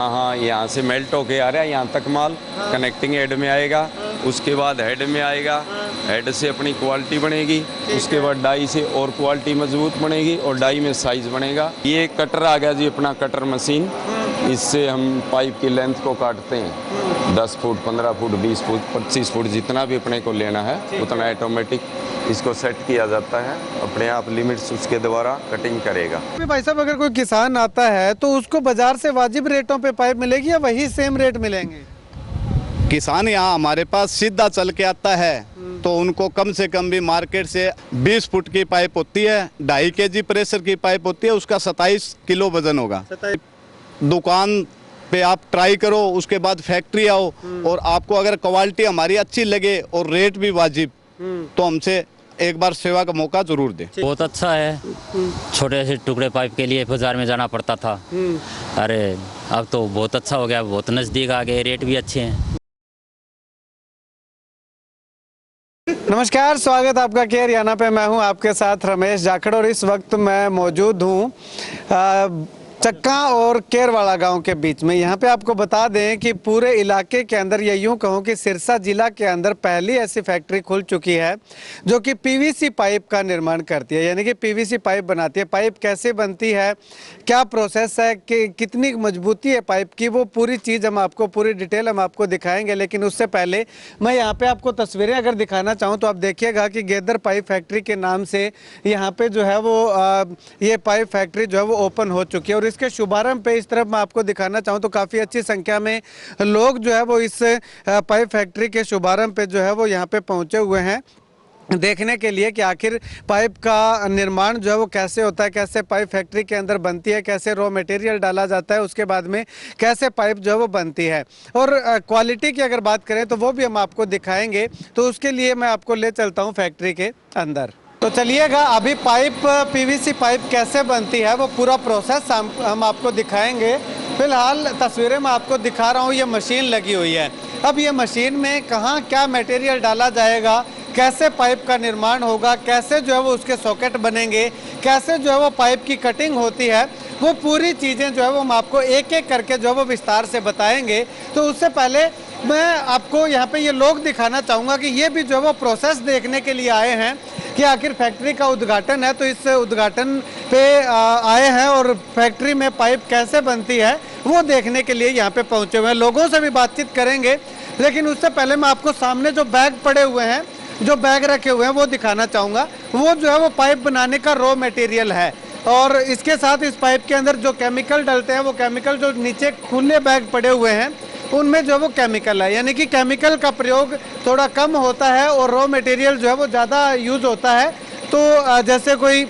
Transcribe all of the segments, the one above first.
हाँ, यहाँ से मेल्ट होके आ रहा है यहाँ तक माल। कनेक्टिंग हेड में आएगा, उसके बाद हेड में आएगा। हेड से अपनी क्वालिटी बनेगी, उसके बाद डाई से और क्वालिटी मजबूत बनेगी और डाई में साइज बनेगा। ये कटर आ गया जी, अपना कटर मशीन। इससे हम पाइप की लेंथ को काटते हैं 10 फुट, 15 फुट, 20 फुट, 25 फुट, जितना भी अपने को लेना है उतना ऑटोमेटिक इसको सेट किया जाता है। अपने आप लिमिट्स उसके द्वारा कटिंग करेगा। भाई साहब, अगर कोई किसान आता है तो उसको बाजार से वाजिब रेटों पे पाइप मिलेगी या वही सेम रेट मिलेंगे? किसान यहाँ हमारे पास सीधा चल के आता है तो उनको कम से कम भी मार्केट से 20 फुट की पाइप होती है, 2.5 kg प्रेशर की पाइप होती है, उसका 27 किलो वजन होगा। दुकान पे आप ट्राई करो, उसके बाद फैक्ट्री आओ और आपको अगर क्वालिटी हमारी अच्छी लगे और रेट भी वाजिब, तो हमसे एक बार सेवा का मौका जरूर दे। बहुत अच्छा है। छोटे से टुकड़े पाइप के लिए बाजार में जाना पड़ता था, अरे अब तो बहुत अच्छा हो गया, बहुत नज़दीक आ गए, रेट भी अच्छे हैं। नमस्कार, स्वागत आपका केयर हरियाणा पे। मैं हूं आपके साथ रमेश जाखड़ और इस वक्त मैं मौजूद हूं चक्का और केरवाड़ा गांव के बीच में। यहाँ पे आपको बता दें कि पूरे इलाके के अंदर, या यूँ कहूँ कि सिरसा जिला के अंदर पहली ऐसी फैक्ट्री खुल चुकी है जो कि पीवीसी पाइप का निर्माण करती है, यानी कि पीवीसी पाइप बनाती है। पाइप कैसे बनती है, क्या प्रोसेस है, कि कितनी मजबूती है पाइप की, वो पूरी चीज़ हम आपको, पूरी डिटेल हम आपको दिखाएंगे। लेकिन उससे पहले मैं यहाँ पे आपको तस्वीरें अगर दिखाना चाहूँ तो आप देखिएगा कि गेदर पाइप फैक्ट्री के नाम से यहाँ पे जो है वो ये पाइप फैक्ट्री जो है वो ओपन हो चुकी है। और इसके शुभारंभ पे इस तरफ मैं आपको दिखाना चाहूँ तो काफ़ी अच्छी संख्या में लोग जो है वो इस पाइप फैक्ट्री के शुभारंभ पे जो है वो यहाँ पे पहुँचे हुए हैं, देखने के लिए कि आखिर पाइप का निर्माण जो है वो कैसे होता है, कैसे पाइप फैक्ट्री के अंदर बनती है, कैसे रॉ मटेरियल डाला जाता है, उसके बाद में कैसे पाइप जो है वो बनती है। और क्वालिटी की अगर बात करें तो वो भी हम आपको दिखाएंगे। तो उसके लिए मैं आपको ले चलता हूँ फैक्ट्री के अंदर। तो चलिएगा, अभी पाइप, पीवीसी पाइप कैसे बनती है वो पूरा प्रोसेस हम आपको दिखाएंगे। फिलहाल तस्वीरें मैं आपको दिखा रहा हूँ, ये मशीन लगी हुई है। अब ये मशीन में कहाँ क्या मटेरियल डाला जाएगा, कैसे पाइप का निर्माण होगा, कैसे जो है वो उसके सॉकेट बनेंगे, कैसे जो है वो पाइप की कटिंग होती है, वो पूरी चीज़ें जो है वो हम आपको एक एक करके जो है वो विस्तार से बताएंगे। तो उससे पहले मैं आपको यहाँ पे ये लोग दिखाना चाहूँगा कि ये भी जो है वो प्रोसेस देखने के लिए आए हैं कि आखिर फैक्ट्री का उद्घाटन है, तो इस उद्घाटन पे आए हैं और फैक्ट्री में पाइप कैसे बनती है वो देखने के लिए यहाँ पे पहुँचे हुए हैं। लोगों से भी बातचीत करेंगे, लेकिन उससे पहले मैं आपको सामने जो बैग पड़े हुए हैं, जो बैग रखे हुए हैं वो दिखाना चाहूँगा। वो जो है वो पाइप बनाने का रॉ मटेरियल है और इसके साथ इस पाइप के अंदर जो केमिकल डलते हैं वो केमिकल, जो नीचे खुले बैग पड़े हुए हैं उनमें जो वो केमिकल है, यानी कि केमिकल का प्रयोग थोड़ा कम होता है और रॉ मटेरियल जो है वो ज़्यादा यूज होता है। तो जैसे कोई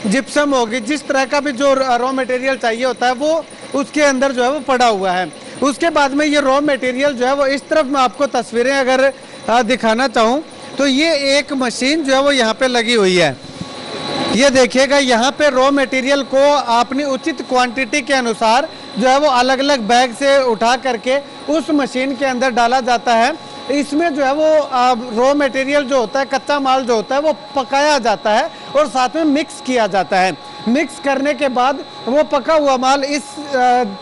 जिप्सम होगी, जिस तरह का भी जो रॉ मटेरियल चाहिए होता है वो उसके अंदर जो है वो पड़ा हुआ है। उसके बाद में ये रॉ मटेरियल जो है वो इस तरफ मैं आपको तस्वीरें अगर दिखाना चाहूँ तो ये एक मशीन जो है वो यहाँ पे लगी हुई है। ये देखिएगा, यहाँ पे रॉ मटेरियल को अपनी उचित क्वांटिटी के अनुसार जो है वो अलग अलग बैग से उठा करके उस मशीन के अंदर डाला जाता है। इसमें जो है वो रॉ मटेरियल जो होता है, कच्चा माल जो होता है वो पकाया जाता है और साथ में मिक्स किया जाता है। मिक्स करने के बाद वो पका हुआ माल इस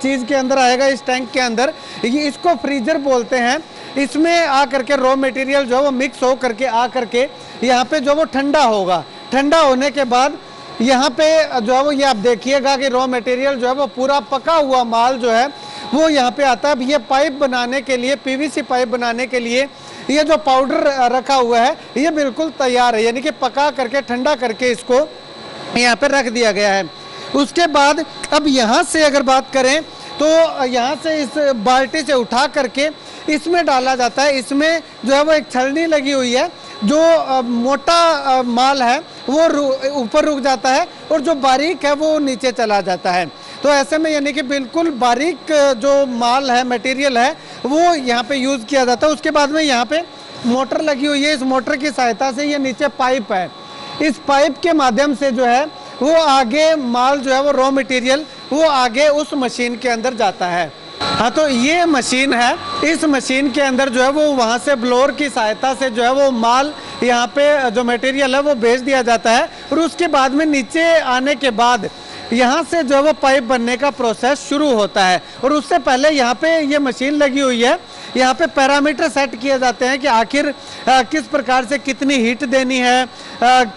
चीज़ के अंदर आएगा, इस टैंक के अंदर। ये इसको फ्रीजर बोलते हैं। इसमें आ करके रॉ मटेरियल जो है वो मिक्स हो करके आ करके यहाँ पे जो वो ठंडा होगा। ठंडा होने के बाद यहाँ पे जो है वो ये आप देखिएगा कि रॉ मटेरियल जो है वो पूरा पका हुआ माल जो है वो यहाँ पे आता है। अब ये पाइप बनाने के लिए, पीवीसी पाइप बनाने के लिए ये जो पाउडर रखा हुआ है ये बिल्कुल तैयार है, यानी कि पका करके ठंडा करके इसको यहाँ पे रख दिया गया है। उसके बाद अब यहाँ से अगर बात करें तो यहाँ से इस बाल्टी से उठा करके इसमें डाला जाता है। इसमें जो है वो एक छलनी लगी हुई है, जो मोटा माल है वो ऊपर रुक जाता है और जो बारीक है वो नीचे चला जाता है। तो ऐसे में यानी कि बिल्कुल बारीक जो माल है, मटेरियल है, वो यहाँ पे यूज़ किया जाता है। उसके बाद में यहाँ पे मोटर लगी हुई है। इस मोटर की सहायता से ये नीचे पाइप है, इस पाइप के माध्यम से जो है वो आगे माल जो है वो रॉ मटेरियल वो आगे उस मशीन के अंदर जाता है। हाँ, तो ये मशीन है। इस मशीन के अंदर जो है वो वहाँ से ब्लोअर की सहायता से जो है वो माल यहाँ पे जो मटेरियल है वो भेज दिया जाता है और उसके बाद में नीचे आने के बाद यहाँ से जो है वो पाइप बनने का प्रोसेस शुरू होता है। और उससे पहले यहाँ पे ये मशीन लगी हुई है, यहाँ पे पैरामीटर सेट किए जाते हैं कि आखिर किस प्रकार से कितनी हीट देनी है,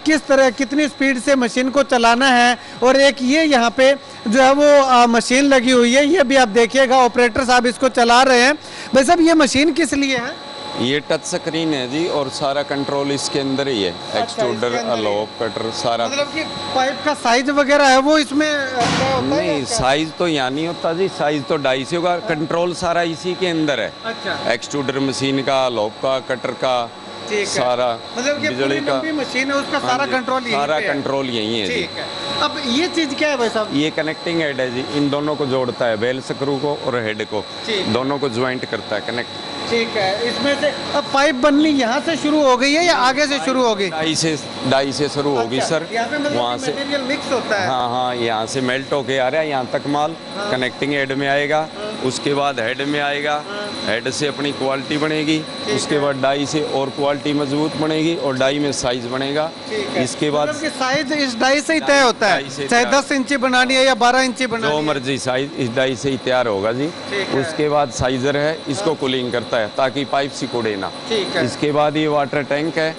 किस तरह कितनी स्पीड से मशीन को चलाना है। और एक ये यहाँ पे जो है वो मशीन लगी हुई है, ये भी आप देखिएगा, ऑपरेटर साहब इसको चला रहे हैं। भाई साहब ये मशीन किस लिए है? ये टच स्क्रीन है जी, और सारा कंट्रोल इसके अंदर ही है। एक्सट्रूडर, अलोप, कटर, सारा। मतलब कि पाइप का साइज वगैरह है वो इसमें क्या होता है? नहीं, साइज तो यहाँ नहीं होता जी, साइज तो 2.5 होगा। कंट्रोल सारा इसी के अंदर है। अच्छा, एक्सट्रूडर मशीन का, अलोप का, कटर का, ठीक है। सारा मतलब कि बिजली का मशीन है, उसका सारा कंट्रोल यहीं सारा पे है। कंट्रोल यही है जी। ठीक है। अब ये चीज क्या है भाई साहब? ये कनेक्टिंग हेड है जी, इन दोनों को जोड़ता है, बेल स्क्रू को और हेड को, ठीक। दोनों को ज्वाइंट करता है, कनेक्ट। ठीक है। इसमें से अब पाइप बननी यहाँ से शुरू हो गई है या आगे से शुरू होगी? डाई से शुरू होगी सर, यहाँ पे मतलब वहाँ कि से। मटेरियल मिक्स होता है। हाँ हाँ, यहाँ से मेल्ट होके आ रहा है यहाँ तक माल, कनेक्टिंग हेड में आएगा, उसके बाद हेड में आएगा, हेड से अपनी क्वालिटी बनेगी, उसके बाद डाई से और क्वालिटी मजबूत बनेगी और डाई में साइज बनेगा। इसके बाद मतलब कि साइज इस डाई से ही तय होता डाई है, से चाहे तैयार। 10 इंची बनानी है या 12 इंची बनानी जो है। मर्जी साइज इस डाई से ही तैयार होगा जी। ठीक है। उसके बाद साइजर है, इसको कूलिंग करता है ताकि पाइप सिकुड़े ना। ठीक है। इसके बाद ये वाटर टैंक है,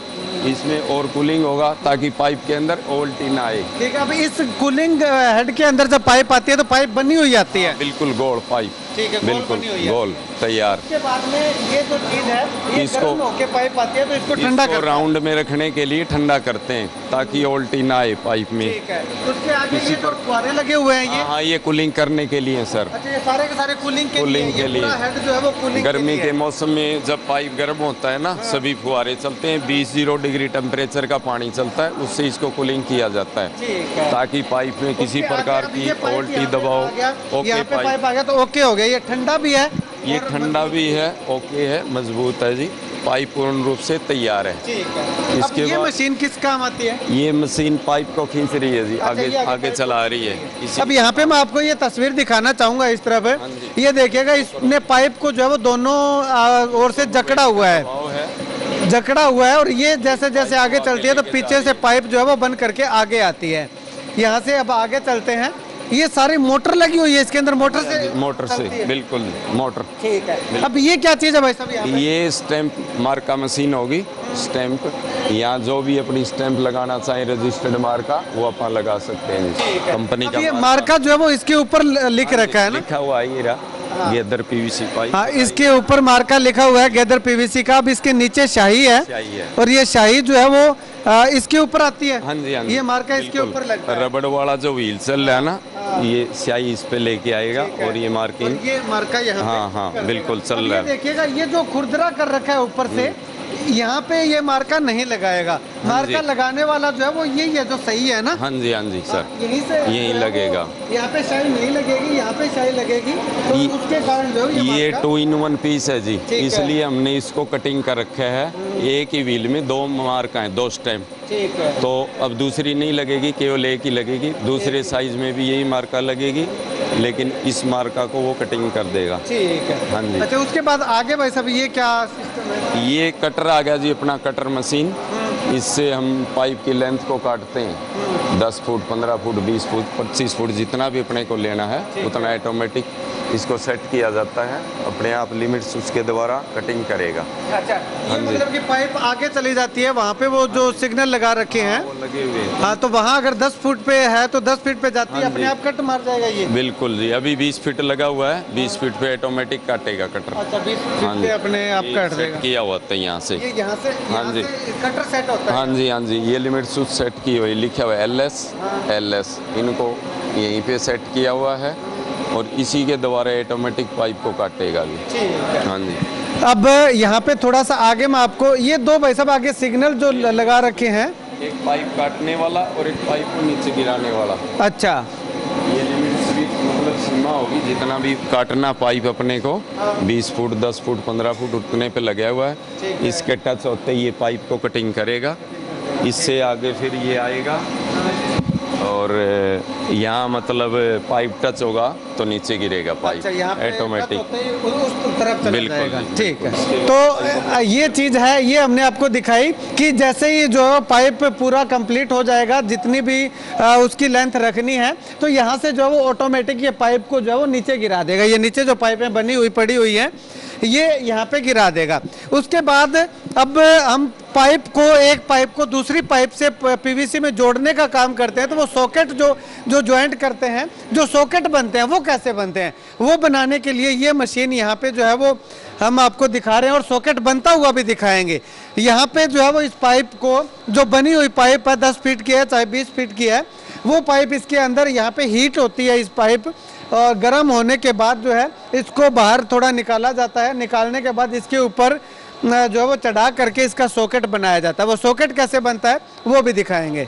इसमें और कूलिंग होगा ताकि पाइप के अंदर ओवल्टी ना आए। ठीक है। अब इस कूलिंग हेड के अंदर जब पाइप आती है तो पाइप बनी हुई आती है। बिल्कुल गोल पाइप, ठीक है, गोल बिल्कुल बनी हुई है। गोल तैयार। उसके बाद में ये जो चीज है, ये इसको- गर्म होके पाइप आती है तो इसको ठंडा इसको करते हैं। राउंड में रखने के लिए ठंडा करते हैं ताकि ओवल्टी ना आए पाइप में। ठीक है। उसके आगे ये जो फुहारे लगे हुए हैं ये, हाँ, ये कूलिंग करने के लिए सर। अच्छा, ये सारे के सारे कूलिंग के कूलिंग लिए, के ये लिए। पूरा हेड जो है वो कूलिंग गर्मी लिए के है। मौसम में जब पाइप गर्म होता है ना, सभी फुहारे चलते हैं, 20 डिग्री टेम्परेचर का पानी चलता है, उससे इसको कूलिंग किया जाता है ठीक है। ताकि पाइप में किसी उसके आगे प्रकार अब की ये पाइप ओवल्टी यहाँ पे दबाव। आ गया, ओके, यहाँ पे पाइप आ गया तो ओके हो गया। ये ठंडा भी है, ये और ठंडा भी है, ओके है, मजबूत है जी। पाइप पूर्ण रूप से तैयार है। ठीक है। इसके अब ये बाद- मशीन किस काम आती है? ये मशीन पाइप को खींच रही है जी, अच्छा, आगे ये आगे पाइप चला को रही है। इसी अब यहाँ पे मैं आपको ये तस्वीर दिखाना चाहूंगा इस तरफ है। हाँ जी। ये देखिएगा, इसने पाइप को जो है वो दोनों ओर से जकड़ा हुआ है, दबाव है। जकड़ा हुआ है। और ये जैसे जैसे आगे चलती है तो पीछे से पाइप जो है वो बंद करके आगे आती है। यहाँ से अब आगे चलते हैं, ये सारी मोटर लगी हुई है इसके अंदर, मोटर से मोटर से, चलती है। बिल्कुल मोटर। ठीक है। अब ये क्या चीज़ है भाई साहब यहाँ पे? ये स्टैंप मार्का मशीन होगी, स्टैंप। यहाँ जो भी अपनी स्टैंप लगाना चाहे रजिस्टर्ड मार्का, वो अपन लगा सकते हैं जी। कंपनी अब का ये मार्का मार्का जो है वो इसके ऊपर लिख रखा है ना? लिखा हुआ है, ये रहा, गेदर पीवीसी पाइप। हाँ, इसके ऊपर मार्का लिखा हुआ है गेदर पीवीसी का। अब इसके नीचे शाही है, शाही है। और ये शाही जो है वो इसके ऊपर आती है। हाँ जी, हाँ जी। ये मार्का इसके बिल्कुल। ऊपर लगता है। रबड़ वाला जो व्हील चल रहा है ना, ये स्याही इस पे लेके आएगा ठीक है। और ये मार्किंग। और ये मार्का यहाँ पे हाँ, हाँ, कर बिल्कुल देगा। चल अब रहा ये है। देखिएगा, ये जो खुरदरा कर रखा है ऊपर से, यहाँ पे ये मार्का नहीं लगाएगा। मार्का जी। लगाने वाला जो है वो यही है जो सही है ना? हाँ जी, हाँ जी सर। यहीं से यहीं जो है वो- लगेगा। यहाँ पे शाही नहीं लगेगी, यहाँ पे शाही लगेगी, तो ये- उसके कारण जो है ये मार्का- 2-in-1 पीस है जी, ठीक है। इसलिए हमने इसको कटिंग कर रखा है। एक ही व्हील में 2 मार्का है, 2 स्टैम्प। ठीक है। तो अब दूसरी नहीं लगेगी, केवल एक ही लगेगी। दूसरे साइज में भी यही मार्का लगेगी, लेकिन इस मार्का को वो कटिंग कर देगा। ठीक है। हाँ जी। अच्छा, उसके बाद आगे भाई साहब ये क्या सिस्टम है? ये कटर आ गया जी, अपना कटर मशीन। इससे हम पाइप की लेंथ को काटते हैं, 10 फुट, 15 फुट, 20 फुट, 25 फुट, जितना भी अपने को लेना है उतना ऑटोमेटिक इसको सेट किया जाता है। अपने आप लिमिट्स उसके द्वारा कटिंग करेगा। अच्छा, ये हाँ जी। मतलब कि पाइप आगे चली जाती है, वहाँ पे वो जो सिग्नल लगा रखे हैं, वो लगे हुए हैं। हाँ, तो वहाँ अगर 10 फुट पे है तो 10 फीट पे जाती है, हाँ अपने जी। आप कट मार जाएगा ये। बिल्कुल जी, अभी 20 फीट लगा हुआ है, 20 फीट पे ऑटोमेटिक काटेगा कटर। अच्छा, 20 हाँ फीट जी। पे अपने आप ये काट सेट देगा। किया हुआ था यहाँ से। ये यहाँ से जी। कटर सेट होता है। हाँ जी, हाँ जी, ये लिमिट स्विच सेट की हुई, लिखा हुआ है LS, इनको यहीं पे सेट किया हुआ है और इसी के द्वारा ऑटोमेटिक पाइप को काटेगा भी। ठीक है। हाँ जी। अब यहाँ पे थोड़ा सा आगे मैं आपको ये 2 भाई साहब आगे सिग्नल जो लगा रखे हैं। एक पाइप काटने वाला और एक पाइप को नीचे गिराने वाला। अच्छा, ये लिमिट स्विच मतलब सीमा होगी, जितना भी काटना पाइप अपने को 20 फुट, 10 फुट, 15 फुट उतने पे लगा हुआ है। इसके टच होते ही ये पाइप को कटिंग करेगा। इससे आगे फिर ये आएगा, और यहाँ मतलब पाइप टच होगा तो नीचे गिरेगा पाइप, अच्छा, यहाँ पे ऑटोमेटिक। कट होते ही उस तरफ चला बिल्कुल, जाएगा। बिल्कुल। ठीक है, तो ये चीज़ है, ये हमने आपको दिखाई कि जैसे ही जो पाइप पूरा कंप्लीट हो जाएगा, जितनी भी उसकी लेंथ रखनी है, तो यहाँ से जो है वो ऑटोमेटिक ये पाइप को जो है वो नीचे गिरा देगा। ये नीचे जो पाइपें बनी हुई पड़ी हुई हैं, ये यहाँ पे गिरा देगा। उसके बाद अब हम पाइप को, एक पाइप को दूसरी पाइप से पीवीसी में जोड़ने का काम करते हैं। तो वो सॉकेट जो ज्वाइंट करते हैं, जो सॉकेट बनते हैं, वो कैसे बनते हैं, वो बनाने के लिए ये मशीन यहाँ पे जो है वो हम आपको दिखा रहे हैं, और सॉकेट बनता हुआ भी दिखाएंगे। यहाँ पे जो है वो इस पाइप को, जो बनी हुई पाइप है 10 फीट की है चाहे 20 फीट की है, वो पाइप इसके अंदर यहाँ पे हीट होती है इस पाइप, और गर्म होने के बाद जो है इसको बाहर थोड़ा निकाला जाता है। निकालने के बाद इसके ऊपर जो है वो चढ़ा करके इसका सॉकेट बनाया जाता है। वो सॉकेट कैसे बनता है वो भी दिखाएंगे।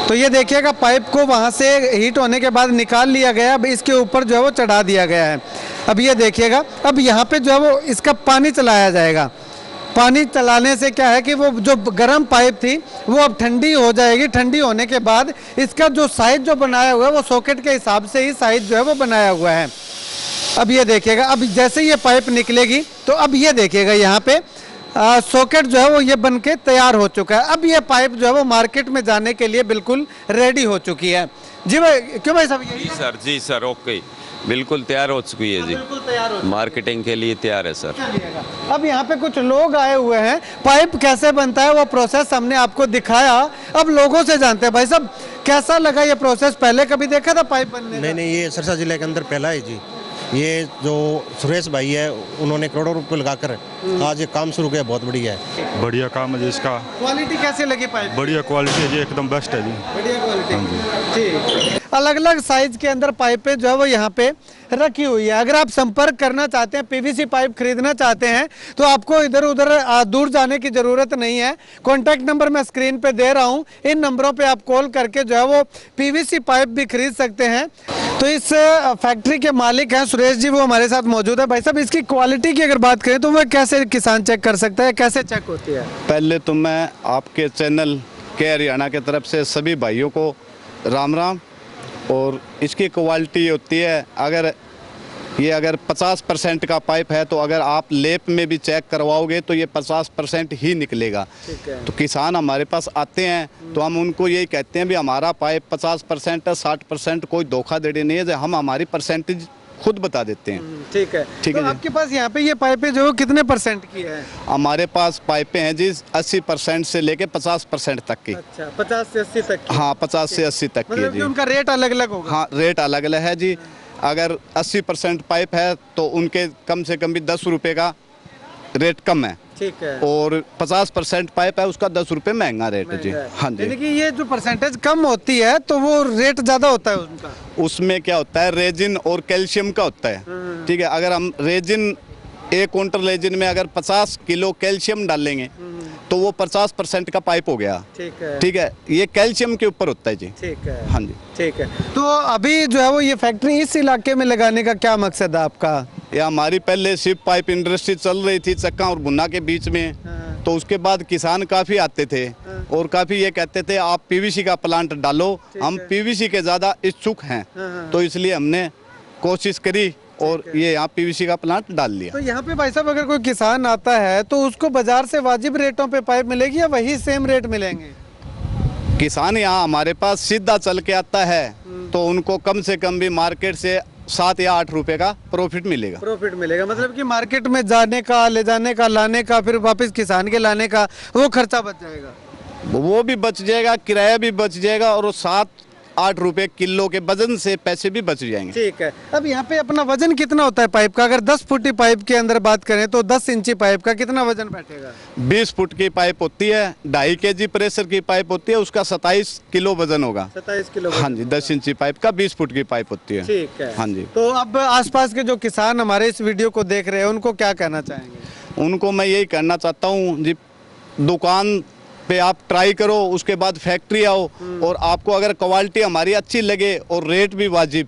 तो ये देखिएगा, पाइप को वहाँ से हीट होने के बाद निकाल लिया गया, अब इसके ऊपर जो है वो चढ़ा दिया गया है। अब ये देखिएगा, अब यहाँ पे जो है वो इसका पानी चलाया जाएगा। पानी चलाने से क्या है कि वो जो गर्म पाइप थी वो अब ठंडी हो जाएगी। ठंडी होने के बाद इसका जो साइज जो बनाया हुआ है वो सॉकेट के हिसाब से ही साइज जो है वो बनाया हुआ है। अब ये देखिएगा, अब जैसे ये पाइप निकलेगी तो अब ये देखिएगा यहाँ पे सॉकेट जो है वो ये बन के तैयार हो चुका है। अब ये पाइप जो है वो मार्केट में जाने के लिए बिल्कुल रेडी हो चुकी है। जी भाई, क्यों भाई साहब? जी सर, जी सर, ओके, बिल्कुल तैयार हो चुकी है जी, बिल्कुल तैयार हो, मार्केटिंग के लिए तैयार है सर। चलिएगा। अब यहाँ पे कुछ लोग आए हुए हैं, पाइप कैसे बनता है वो प्रोसेस हमने आपको दिखाया। अब लोगों से जानते हैं, भाई साहब कैसा लगा ये प्रोसेस? पहले कभी देखा था पाइप बनने का? नहीं, ये सिरसा जिले के अंदर पहला है जी। ये जो सुरेश भाई है, उन्होंने करोड़ों रुपए लगाकर आज ये काम शुरू किया, बहुत बढ़िया है। बढ़िया काम है जी इसका। क्वालिटी कैसी लगी पाइप? बढ़िया क्वालिटी है जी, एकदम बेस्ट है जी। बढ़िया क्वालिटी। ठीक, अलग अलग साइज के अंदर पाइपें जो है वो यहाँ पे रखी हुई है। अगर आप संपर्क करना चाहते हैं, पीवीसी पाइप खरीदना चाहते हैं, तो आपको इधर उधर दूर जाने की ज़रूरत नहीं है। कॉन्टैक्ट नंबर मैं स्क्रीन पे दे रहा हूँ, इन नंबरों पे आप कॉल करके जो है वो पीवीसी पाइप भी खरीद सकते हैं। तो इस फैक्ट्री के मालिक हैं सुरेश जी, वो हमारे साथ मौजूद है। भाई साहब, इसकी क्वालिटी की अगर बात करें तो वह कैसे किसान चेक कर सकता है, कैसे चेक होती है? पहले तो मैं आपके चैनल के हरियाणा की तरफ से सभी भाइयों को राम राम। और इसकी क्वालिटी होती है, अगर 50% का पाइप है तो अगर आप लेप में भी चेक करवाओगे तो ये 50% ही निकलेगा। तो किसान हमारे पास आते हैं तो हम उनको यही कहते हैं भी हमारा पाइप 50% है, 60% कोई धोखाधड़ी नहीं है, हम हमारी परसेंटेज खुद बता देते हैं। ठीक है, ठीक तो है जी। आपके पास यहाँ पे ये पाइपें जो कितने % की है? हमारे पास पाइपें हैं जी 80% से लेके 50% तक की। अच्छा, 50 से 80 तक की। हाँ, 50 से 80 तक की है मतलब कि जी। उनका रेट अलग अलग होगा? हाँ, रेट अलग अलग है जी। अगर 80% पाइप है तो उनके कम से कम भी 10 रुपये का रेट कम है। ठीक है। और 50% पाइप है उसका 10 रुपये महंगा रेट है जी। हाँ जी। यानी कि ये जो परसेंटेज कम होती है तो वो रेट ज़्यादा होता है उनका? उसमें क्या होता है, रेजिन और कैल्शियम का होता है। ठीक है, अगर हम रेजिन, 1 क्विंटल रेजिन में अगर 50 किलो कैल्शियम डालेंगे तो वो 50% का पाइप हो गया। ठीक है। ठीक है, ये कैल्शियम के ऊपर होता है जी। ठीक है। हाँ जी। ठीक है, तो अभी जो है वो ये फैक्ट्री इस इलाके में लगाने का क्या मकसद है आपका? ये हमारी पहले शिप पाइप इंडस्ट्री चल रही थी चक्का और भुन्ना के बीच में। तो उसके बाद किसान काफ़ी आते थे और काफ़ी ये कहते थे आप पीवीसी का प्लांट डालो, हम पीवीसी के ज़्यादा इच्छुक हैं। तो इसलिए हमने कोशिश करी और ये यहाँ पीवीसी का प्लांट डाल लिया। तो यहाँ पे भाई साहब अगर कोई किसान आता है तो उसको बाजार से वाजिब रेटों पे पाइप मिलेगी या वही सेम रेट मिलेंगे? किसान यहाँ हमारे पास सीधा चल के आता है तो उनको कम से कम भी मार्केट से 7 या 8 रुपए का प्रॉफिट मिलेगा। प्रॉफिट मिलेगा, मतलब कि मार्केट में जाने का, ले जाने का, लाने का, फिर वापस किसान के लाने का वो खर्चा बच जाएगा। वो भी बच जाएगा, किराया भी बच जाएगा और 7-8 रुपए किलो के वजन से पैसे भी बच जाएंगे। ठीक है, अब यहाँ पे अपना वजन कितना होता है पाइप का? अगर 10 फुटी पाइप के अंदर बात करें तो 10 इंची पाइप का कितना वजन बैठेगा? 20 फुट की पाइप होती है, 2.5 kg प्रेशर की पाइप होती है, उसका 27 किलो वजन होगा। 27 किलो। हाँ जी, 10 इंची पाइप का 20 फुट की पाइप होती है। ठीक है। हाँ जी। तो अब आसपास के जो किसान हमारे इस वीडियो को देख रहे हैं उनको क्या कहना चाहेंगे? उनको मैं यही कहना चाहता हूँ जी, दुकान पे आप ट्राई करो, उसके बाद फैक्ट्री आओ और आपको अगर क्वालिटी हमारी अच्छी लगे और रेट भी वाजिब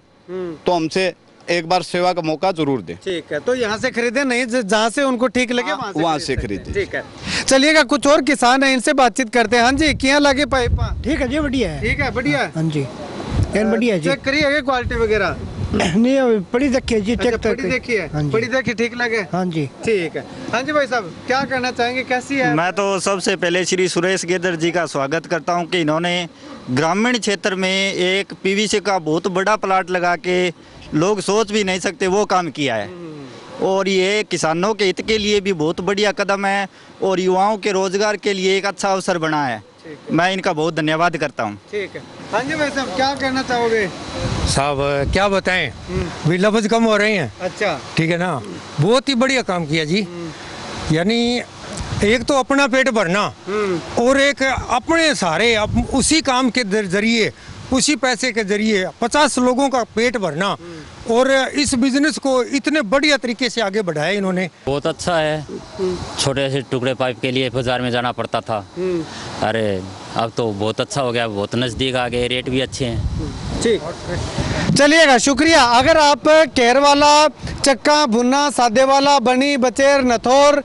तो हमसे एक बार सेवा का मौका जरूर दें। ठीक है, तो यहाँ से खरीदे नहीं, जहाँ से उनको ठीक लगे वहाँ से सकते खरीदें। हैं। ठीक है, चलिएगा कुछ और किसान है, इनसे बातचीत करते हैं। हाँ जी, क्या लगे पाइप? ठीक है जी, बढ़िया है। ठीक है, बढ़िया। हाँ जी, यार बढ़िया है जी। चेक करिए क्वालिटी वगैरह। नहीं अभी पढ़ी देखी है जी, चेक अच्छा, पढ़ी देखी है, हाँ जी। पढ़ी देखी, ठीक लगे। हाँ जी, ठीक है। हाँ जी भाई साहब, क्या कहना चाहेंगे, कैसी है? मैं तो सबसे पहले श्री सुरेश गेदर जी का स्वागत करता हूं कि इन्होंने ग्रामीण क्षेत्र में एक पीवीसी का बहुत बड़ा प्लाट लगा के लोग सोच भी नहीं सकते वो काम किया है, और ये किसानों के हित के लिए भी बहुत बढ़िया कदम है और युवाओं के रोजगार के लिए एक अच्छा अवसर बना है। मैं इनका बहुत धन्यवाद करता हूँ। ठीक है। हाँ जी भाई साहब, क्या कहना चाहोगे? साहब क्या बताएं, भी लफ्ज कम हो रहे हैं। अच्छा, ठीक है ना, बहुत ही बढ़िया काम किया जी। यानी एक तो अपना पेट भरना और एक अपने सारे उसी काम के जरिए, उसी पैसे के जरिए 50 लोगों का पेट भरना, और इस बिजनेस को इतने बढ़िया तरीके से आगे बढ़ाया इन्होंने। बहुत अच्छा है। छोटे से टुकड़े पाइप के लिए बाजार में जाना पड़ता था, अरे अब तो बहुत अच्छा हो गया, बहुत नज़दीक आ गए, रेट भी अच्छे हैं। ठीक, चलिएगा, शुक्रिया। अगर आप केरवाला, चक्का, भुन्ना, सादेवाला, बनी, बचेर, नथौर,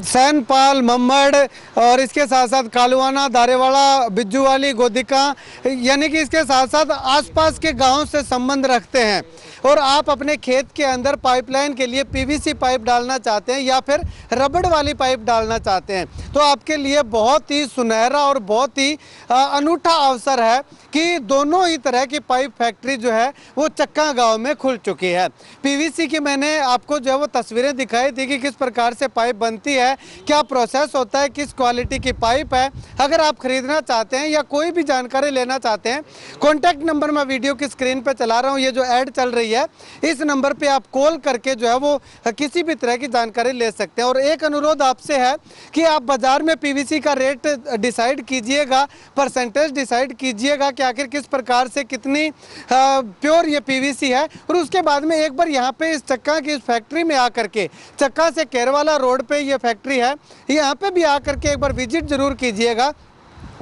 सैनपाल, मम्मड़ और इसके साथ साथ कालुआना, दारेवाड़ा, बिज्जूवाली, गोदिका, यानी कि इसके साथ साथ आसपास के गांवों से संबंध रखते हैं और आप अपने खेत के अंदर पाइपलाइन के लिए पीवीसी पाइप डालना चाहते हैं या फिर रबड़ वाली पाइप डालना चाहते हैं, तो आपके लिए बहुत ही सुनहरा और बहुत ही अनूठा अवसर है कि दोनों ही तरह की पाइप फैक्ट्री जो है वो चक्का गांव में खुल चुकी है। पीवीसी की मैंने आपको जो है वो तस्वीरें दिखाई थी कि किस प्रकार से पाइप बनती है, क्या प्रोसेस होता है, किस क्वालिटी की पाइप है। अगर आप खरीदना चाहते हैं या कोई भी जानकारी लेना चाहते हैं, कॉन्टैक्ट नंबर मैं वीडियो की स्क्रीन पर चला रहा हूँ, ये जो ऐड चल रही है इस नंबर पर आप कॉल करके जो है वो किसी भी तरह की जानकारी ले सकते हैं। और एक अनुरोध आपसे है कि आप बाजार में पीवीसी का रेट डिसाइड कीजिएगा, परसेंटेज डिसाइड कीजिएगा कि आखिर किस प्रकार से कितनी प्योर ये पीवीसी है, और उसके बाद में एक बार यहाँ पे इस चक्का की इस फैक्ट्री में आकर के, चक्का से केरवाला रोड पे ये फैक्ट्री है, यहाँ पे भी आकर के एक बार विजिट जरूर कीजिएगा,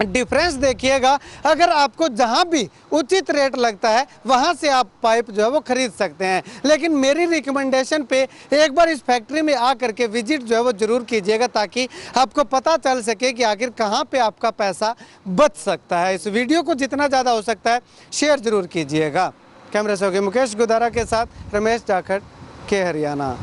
डिफरेंस देखिएगा। अगर आपको जहाँ भी उचित रेट लगता है वहाँ से आप पाइप जो है वो खरीद सकते हैं, लेकिन मेरी रिकमेंडेशन पे एक बार इस फैक्ट्री में आकर के विजिट जो है वो जरूर कीजिएगा, ताकि आपको पता चल सके कि आखिर कहाँ पे आपका पैसा बच सकता है। इस वीडियो को जितना ज़्यादा हो सकता है शेयर जरूर कीजिएगा। कैमरे से होगी मुकेश गुदारा के साथ रमेश जाखड़, के हरियाणा।